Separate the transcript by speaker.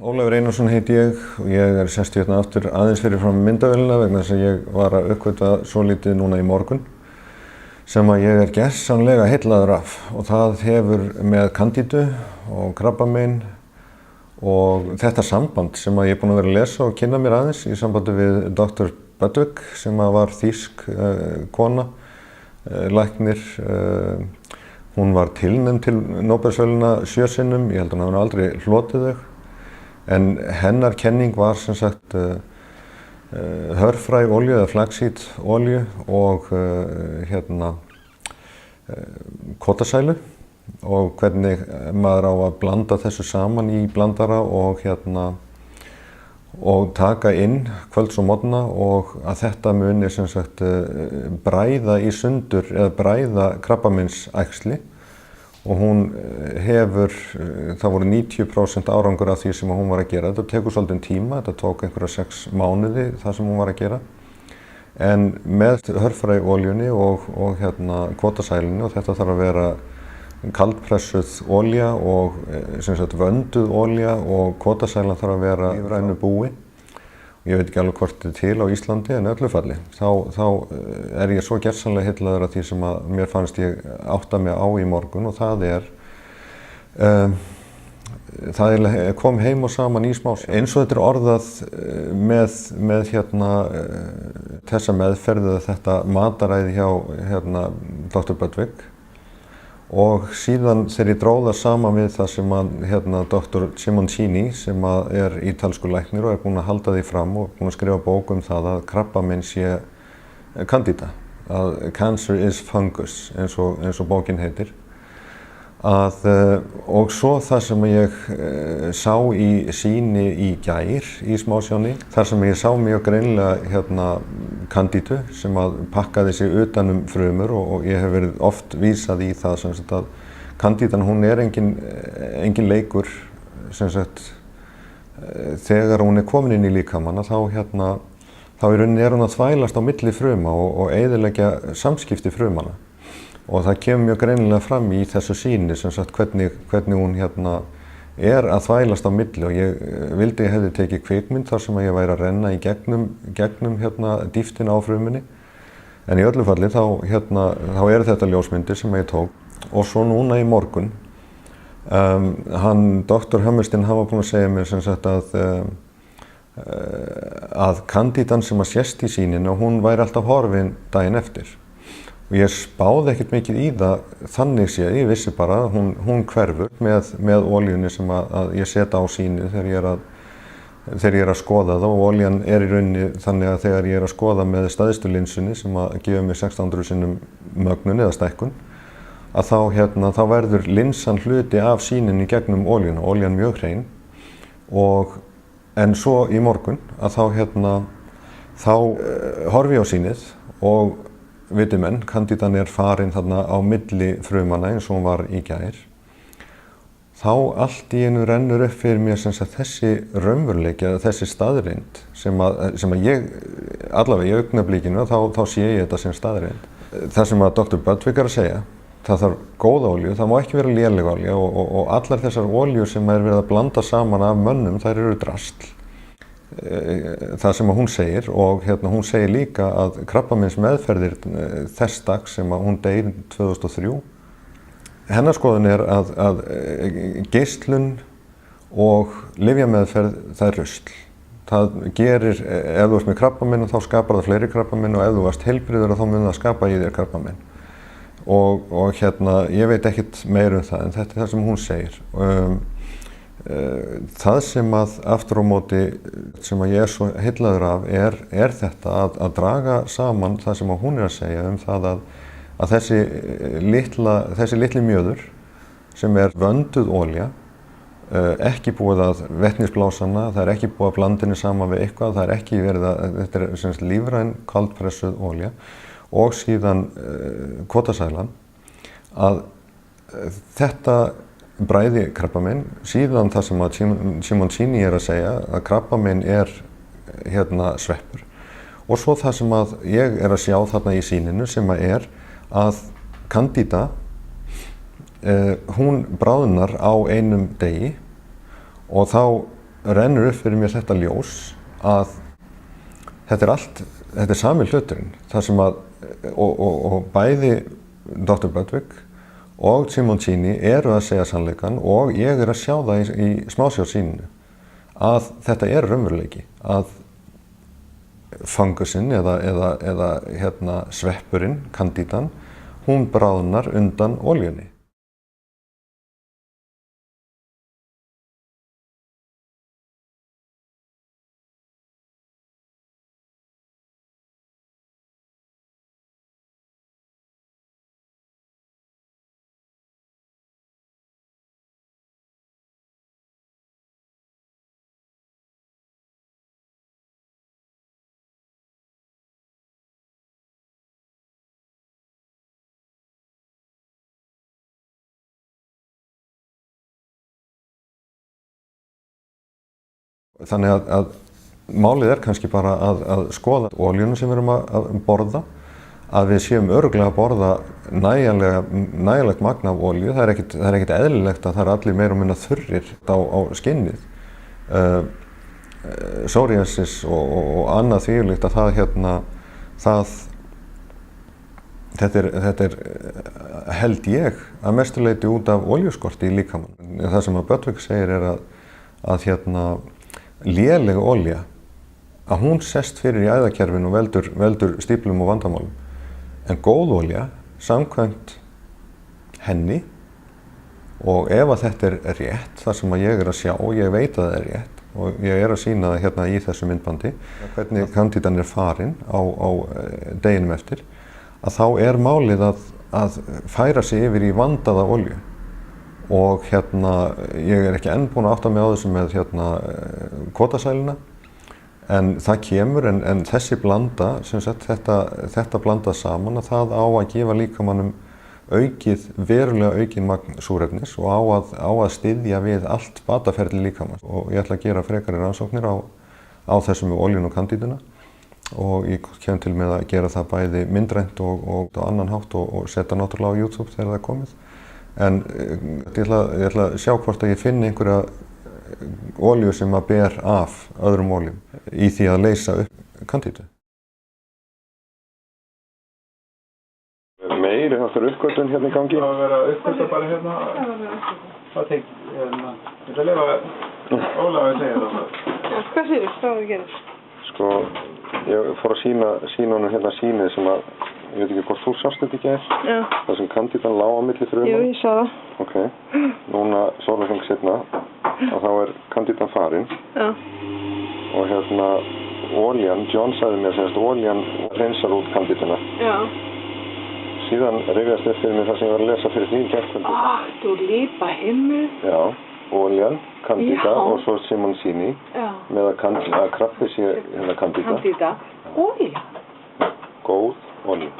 Speaker 1: Ólafur Einarsson heiti ég og ég sest hérna aftur aðeins fyrir fram myndavélina vegna þess að ég var að uppgötva svolítið núna í morgun sem að ég gersamlega heillaður af og það hefur með kandídu og krabbamein og þetta samband sem að ég er búinn að vera að lesa og kynna mér aðeins í sambandi við Dr. Bödvig sem að var þýsk kona, læknir. Hún var tilnefnd til Nóbelsverðlauna 7 sinnum, ég held að hún hafi aldrei hlotið þau. En hennar kenning var sem sagt hörfræ olíu eða flaxseed olíu og kotasælu og hvernig maður á að blanda þessu saman í blandara og taka inn kvölds og morgna og að þetta muni sem sagt bræða í sundur eða bræða krabbameinsæxli. Og hún hefur, það voru 90% árangur af því sem hún var að gera. Þetta tekur svolítið tíma, þetta tók einhverja 6 mánuði það sem hún var að gera. En með hörfræolíunni og kotasælunni og þetta þarf að vera kaldpressuð olía og sem sagt vönduð olía og kotasælan þarf að vera í rænu búi. Ég veit ekki alveg hvort þetta er til á Íslandi en öllu falli. Þá er ég svo gersamlega heillaður af því sem að mér fannst ég átta mig á í morgun og það kom heim og saman í smá. Eins og þetta er orðað með þessa meðferð eða þetta mataræði hjá Dr. Bödvig. Og síðan þegar ég dró það saman við það sem að Dr. Simoncini sem er ítalskur læknir og er búinn að halda því fram og búinn að skrifa bók það að krabbamein sé candida, að cancer is fungus eins og bókin heitir. Og svo það sem ég sá í sýni í gær í smásjóni, þar sem ég sá mjög greinilega kandídu sem að pakkaði sig utan frumur og ég hef verið oft vísað í það sem sagt að kandídan hún er engin leikur sem sagt þegar hún er komin inn í líkamann þá í rauninni er hún að þvælast á milli fruma og eyðileggja samskipti frumana. Og það kemur mjög greinilega fram í þessu sýni sem sagt hvernig hún er að þvælast á milli og ég vildi ég hefði tekið kvikmynd þar sem að ég væri að renna í gegnum dýptina á frumunni. En í öllu falli þá eru þetta ljósmyndir sem ég tók og svo núna í morgun Dr. Hammerstein hafa búinn að segja mér sem sagt að kandídan sem að sést í sýninu hún væri alltaf horfin daginn eftir. Og ég spáði ekkert mikið í það þannig séð, ég vissi bara að hún hverfur með olíunni sem að ég setja á sýnið þegar ég er að skoða það og olían er í rauninni þannig að þegar ég er að skoða með stæðstu linsunni sem að gefa mig 1600 sinnum mögnun eða stækkun að þá verður linsan hluti af sýninni gegnum olíuna, olían mjög hrein en svo í morgun að þá horfi ég á sýnið og viti menn, kandídan er farin þarna á milli frumana eins og hún var í gær. Þá allt í einu rennur upp fyrir mér sem sagt þessi raunveruleiki eða þessi staðreynd sem að ég, allavega í augnablikinu, þá sé ég þetta sem staðreynd. Það sem að Dr. Bödvig er að segja, það þarf góða olíu, það má ekki vera léleg olía og allar þessar olíur sem er verið að blanda saman af mönnum, þær eru drasl. Það sem að hún segir og hún segir líka að krabbameinsmeðferðir þess dags sem að hún deyr 2003 hennar skoðun er að geislun og lyfjameðferð það er rusl. Það gerir, ef þú ert með krabbamein þá skapar það fleiri krabbamein og ef þú varst heilbrigður þá mun það skapa í þér krabbamein og ég veit ekkert meir það en þetta er það sem hún segir. Það sem að aftur á móti sem að ég er svo heillaður af er þetta að draga saman það sem að hún er að segja það að þessi litli mjöður sem er vönduð olía ekki búið að vetnisblásana, það er ekki búið að blanda henni saman við eitthvað, það er ekki verið þetta er sem sagt lífræn kaldpressuð olía og síðan kotasælan að þetta bræði krabbamein, síðan það sem að Simoncini er að segja að krabbamein er sveppur og svo það sem að ég er að sjá þarna í sýninu sem að kandída hún bráðnar á einum degi og þá rennur upp fyrir mér þetta ljós að þetta er sami hluturinn, það sem að, og bæði Dr. Budwig og Simoncini eru að segja sannleikann og ég að sjá það í smásjársýninu að þetta er raunveruleiki, að fangusinn eða sveppurinn, Candidan, hún bráðnar undan olíunni. Þannig að málið kannski bara að skoða olíuna sem við erum að borða, að við séum örugglega að borða nægjanlegt magn af olíu. Það er ekkert eðlilegt að það er allir meira og minna þurrir á skinnið. Psoriasis og annað þvíumlíkt að þetta er held ég að mestu leyti út af olíuskorti í líkamann. Það sem að Budwig segir er að léleg olía, að hún sest fyrir í æðakerfinu og veldur stíflum og vandamálum. En góð olía, samkvæmt henni, og ef að þetta er rétt, þar sem að ég að sjá og ég veit að það er rétt, og ég að sýna það í þessu myndbandi, hvernig Candidan farin á deginum eftir, að þá er málið að færa sig yfir í vandaða olíu. Og ég er ekki enn búinn að átta mig á þessu með kvotasæluna, en það kemur, en þessi blanda, sem sagt þetta blandað saman, að það á að gefa líkamannum verulega aukið magn súrefnis og á að styðja við allt bataferli líkamanns. Og ég ætla að gera frekari rannsóknir á þessu með olíun og Candiduna, og ég kem til með að gera það bæði myndrænt og á annan hátt og setja náttúrulega á YouTube þegar það er komið. En ég ætla að sjá hvort að ég finni einhverja olíu sem að ber af öðrum olíum í því að leysa upp Candidu. Meiri þáttur uppgötvun í gangi?
Speaker 2: Það að vera uppgötva bara það ég ætla að leyfa Ólaf að segja það.
Speaker 3: Hvað segir þú? Hvað að gera?
Speaker 1: Sko, ég fór að sýna honum sýnið sem að, ég veit ekki hvort þú sást þetta í gær?
Speaker 3: Já. Það
Speaker 1: sem Candidan lá á milli frumna?
Speaker 3: Jú, ég sá það.
Speaker 1: Ok. Núna, sólarhring seinna, að þá er Candidan farin.
Speaker 3: Já.
Speaker 1: Og olían, John sagði mér að olían hreinsar út Candiduna.
Speaker 3: Já.
Speaker 1: Síðan rifjast upp fyrir mig það sem ég var að lesa fyrir því í gærkvöldi.
Speaker 3: Du lípa himmel.
Speaker 1: Já. Olían, Candida og svo Simoncini.
Speaker 3: Já.
Speaker 1: Með að krafti sé Candida.
Speaker 3: Candida. Olía.
Speaker 1: Góð olía.